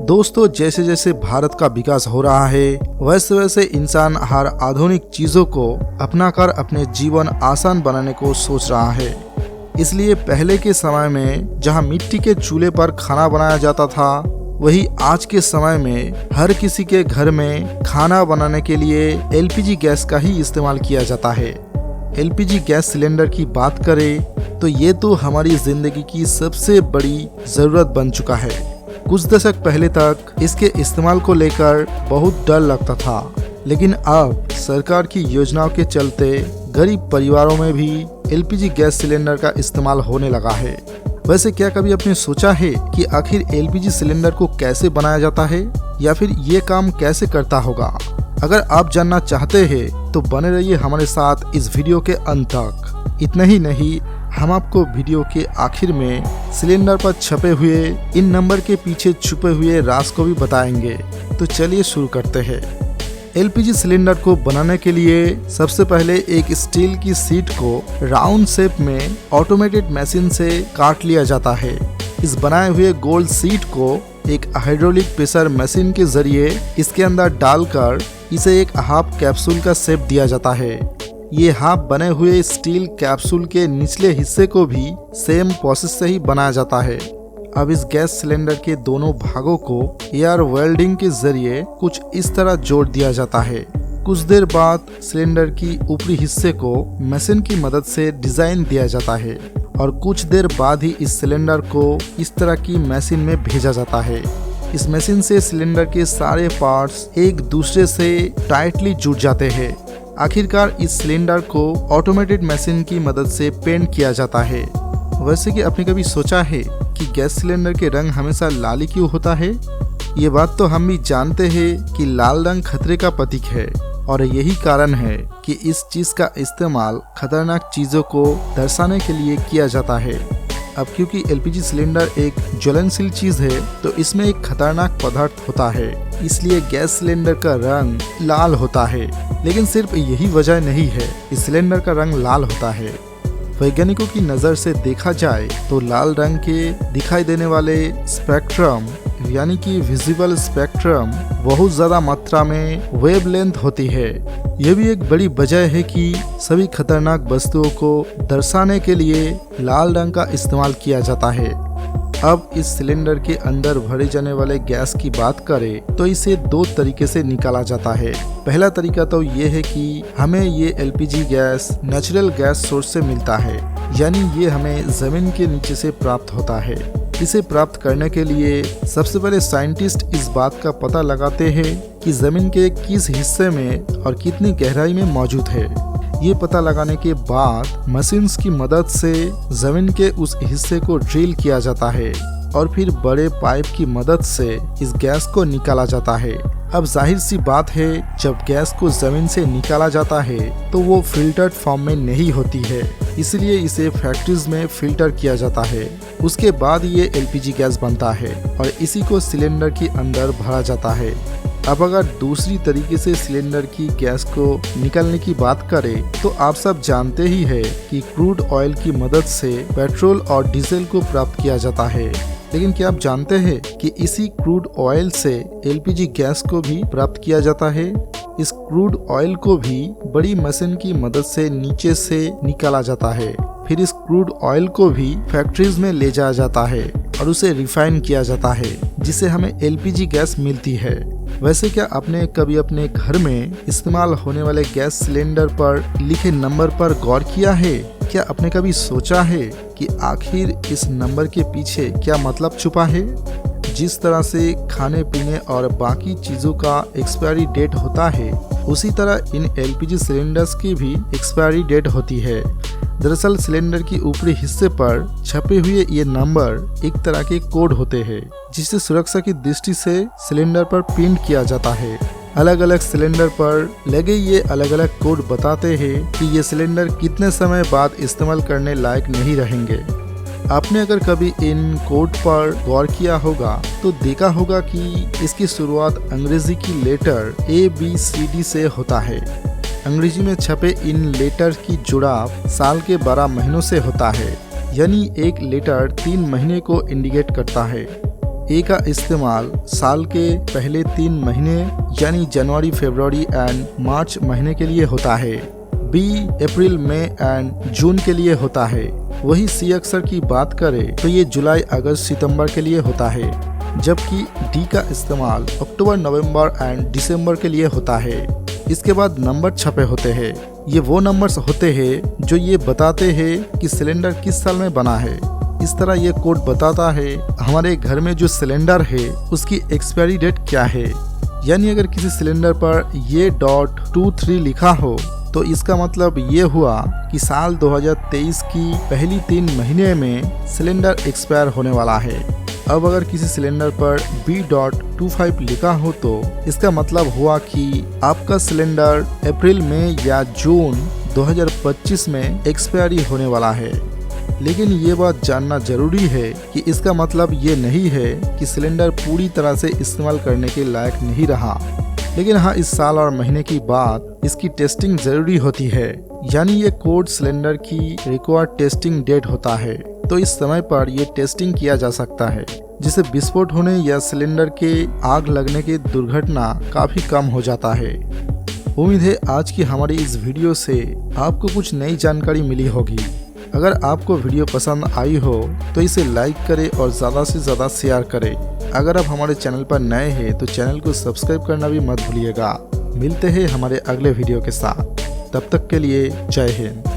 दोस्तों, जैसे जैसे भारत का विकास हो रहा है वैसे वैसे इंसान हर आधुनिक चीजों को अपनाकर अपने जीवन आसान बनाने को सोच रहा है। इसलिए पहले के समय में जहां मिट्टी के चूल्हे पर खाना बनाया जाता था, वही आज के समय में हर किसी के घर में खाना बनाने के लिए एलपीजी गैस का ही इस्तेमाल किया जाता है। एलपीजी गैस सिलेंडर की बात करें तो ये तो हमारी जिंदगी की सबसे बड़ी जरूरत बन चुका है। कुछ दशक पहले तक इसके इस्तेमाल को लेकर बहुत डर लगता था, लेकिन अब सरकार की योजनाओं के चलते गरीब परिवारों में भी एलपीजी गैस सिलेंडर का इस्तेमाल होने लगा है। वैसे क्या कभी आपने सोचा है कि आखिर एलपीजी सिलेंडर को कैसे बनाया जाता है या फिर ये काम कैसे करता होगा? अगर आप जानना चाहते हैं तो बने रहिए हमारे साथ इस वीडियो के अंत तक। इतना ही नहीं, हम आपको वीडियो के आखिर में सिलेंडर पर छपे हुए इन नंबर के पीछे छुपे हुए राज को भी बताएंगे। तो चलिए शुरू करते हैं। एलपीजी सिलेंडर को बनाने के लिए सबसे पहले एक स्टील की सीट को राउंड शेप में ऑटोमेटेड मशीन से काट लिया जाता है। इस बनाए हुए गोल सीट को एक हाइड्रोलिक प्रेशर मशीन के जरिए इसके अंदर डालकर इसे एक हाफ कैप्सूल का शेप दिया जाता है। ये हाफ बने हुए स्टील कैप्सूल के निचले हिस्से को भी सेम प्रोसेस से ही बनाया जाता है। अब इस गैस सिलेंडर के दोनों भागों को एयर वेल्डिंग के जरिए कुछ इस तरह जोड़ दिया जाता है। कुछ देर बाद सिलेंडर की ऊपरी हिस्से को मशीन की मदद से डिजाइन दिया जाता है और कुछ देर बाद ही इस सिलेंडर को इस तरह की मशीन में भेजा जाता है। इस मशीन से सिलेंडर के सारे पार्ट्स एक दूसरे से टाइटली जुड़ जाते हैं। आखिरकार इस सिलेंडर को ऑटोमेटेड मशीन की मदद से पेंट किया जाता है। वैसे कि आपने कभी सोचा है कि गैस सिलेंडर के रंग हमेशा लाल ही क्यों होता है? ये बात तो हम भी जानते हैं कि लाल रंग खतरे का प्रतीक है और यही कारण है कि इस चीज का इस्तेमाल खतरनाक चीजों को दर्शाने के लिए किया जाता है। अब क्योंकि एलपीजी सिलेंडर एक ज्वलनशील चीज है तो इसमें एक खतरनाक पदार्थ होता है, इसलिए गैस सिलेंडर का रंग लाल होता है। लेकिन सिर्फ यही वजह नहीं है कि सिलेंडर का रंग लाल होता है। वैज्ञानिकों की नज़र से देखा जाए तो लाल रंग के दिखाई देने वाले स्पेक्ट्रम यानी कि विजिबल स्पेक्ट्रम बहुत ज़्यादा मात्रा में वेवलेंथ होती है। यह भी एक बड़ी वजह है कि सभी खतरनाक वस्तुओं को दर्शाने के लिए लाल रंग का इस्तेमाल किया जाता है। अब इस सिलेंडर के अंदर भरे जाने वाले गैस की बात करें तो इसे दो तरीके से निकाला जाता है। पहला तरीका तो ये है कि हमें ये LPG gas natural gas source से मिलता है, यानी ये हमें जमीन के नीचे से प्राप्त होता है। इसे प्राप्त करने के लिए सबसे पहले साइंटिस्ट इस बात का पता लगाते हैं कि जमीन के किस हिस्से में और कितनी गहराई में मौजूद है। ये पता लगाने के बाद मशीन्स की मदद से जमीन के उस हिस्से को ड्रिल किया जाता है और फिर बड़े पाइप की मदद से इस गैस को निकाला जाता है। अब जाहिर सी बात है, जब गैस को जमीन से निकाला जाता है तो वो फिल्टर्ड फॉर्म में नहीं होती है, इसलिए इसे फैक्ट्रीज में फिल्टर किया जाता है। उसके बाद ये एलपीजी गैस बनता है और इसी को सिलेंडर के अंदर भरा जाता है। अब अगर दूसरी तरीके से सिलेंडर की गैस को निकालने की बात करें तो आप सब जानते ही है कि क्रूड ऑयल की मदद से पेट्रोल और डीजल को प्राप्त किया जाता है। लेकिन क्या आप जानते हैं कि इसी क्रूड ऑयल से एलपीजी गैस को भी प्राप्त किया जाता है? इस क्रूड ऑयल को भी बड़ी मशीन की मदद से नीचे से निकाला जाता है। फिर इस क्रूड ऑयल को भी फैक्ट्रीज में ले जाया जाता है और उसे रिफाइन किया जाता है, जिससे हमें एलपीजी गैस मिलती है। वैसे क्या आपने कभी अपने घर में इस्तेमाल होने वाले गैस सिलेंडर पर लिखे नंबर पर गौर किया है? क्या आपने कभी सोचा है कि आखिर इस नंबर के पीछे क्या मतलब छुपा है? जिस तरह से खाने पीने और बाकी चीजों का एक्सपायरी डेट होता है, उसी तरह इन एलपीजी सिलेंडर्स की भी एक्सपायरी डेट होती है। दरअसल सिलेंडर की ऊपरी हिस्से पर छपे हुए ये नंबर एक तरह के कोड होते हैं, जिसे सुरक्षा की दृष्टि से सिलेंडर पर प्रिंट किया जाता है। अलग अलग सिलेंडर पर लगे ये अलग अलग कोड बताते हैं कि ये सिलेंडर कितने समय बाद इस्तेमाल करने लायक नहीं रहेंगे। आपने अगर कभी इन कोड पर गौर किया होगा तो देखा होगा कि इसकी शुरुआत अंग्रेजी की लेटर ABCD से होता है। अंग्रेजी में छपे इन लेटर की जुड़ाव साल के 12 महीनों से होता है। यानी एक लेटर 3 महीने को इंडिकेट करता है। ए का इस्तेमाल साल के पहले 3 महीने यानी जनवरी, फरवरी एंड मार्च महीने के लिए होता है। B April, May and June के लिए होता है। वही सी अक्षर की बात करें तो ये जुलाई, अगस्त, सितंबर के लिए होता है। जबकि डी का इस्तेमाल अक्टूबर, नवंबर एंड दिसंबर के लिए होता है। इसके बाद नंबर छपे होते हैं। ये वो नंबर्स होते हैं जो ये बताते हैं कि सिलेंडर किस साल में बना है। इस तरह ये कोड बताता है हमारे घर में जो सिलेंडर है उसकी एक्सपायरी डेट क्या है। यानी अगर किसी सिलेंडर पर ये .23 लिखा हो तो इसका मतलब ये हुआ कि साल 2023 की पहली 3 महीने में सिलेंडर एक्सपायर होने वाला है। अब अगर किसी सिलेंडर पर B.25 लिखा हो तो इसका मतलब हुआ कि आपका सिलेंडर अप्रैल में या जून 2025 में एक्सपायरी होने वाला है। लेकिन ये बात जानना जरूरी है कि इसका मतलब ये नहीं है कि सिलेंडर पूरी तरह से इस्तेमाल करने के लायक नहीं रहा। लेकिन हाँ, इस साल और महीने की बात इसकी टेस्टिंग जरूरी होती है। यानी ये कोड सिलेंडर की रिक्वायर्ड टेस्टिंग डेट होता है। तो इस समय पर ये टेस्टिंग किया जा सकता है, जिससे विस्फोट होने या सिलेंडर के आग लगने की दुर्घटना काफी कम हो जाता है। उम्मीद है आज की हमारी इस वीडियो से आपको कुछ नई जानकारी मिली होगी। अगर आपको वीडियो पसंद आई हो तो इसे लाइक करें और ज़्यादा से ज़्यादा शेयर करें। अगर आप हमारे चैनल पर नए हैं तो चैनल को सब्सक्राइब करना भी मत भूलिएगा। मिलते हैं हमारे अगले वीडियो के साथ। तब तक के लिए जय हिंद।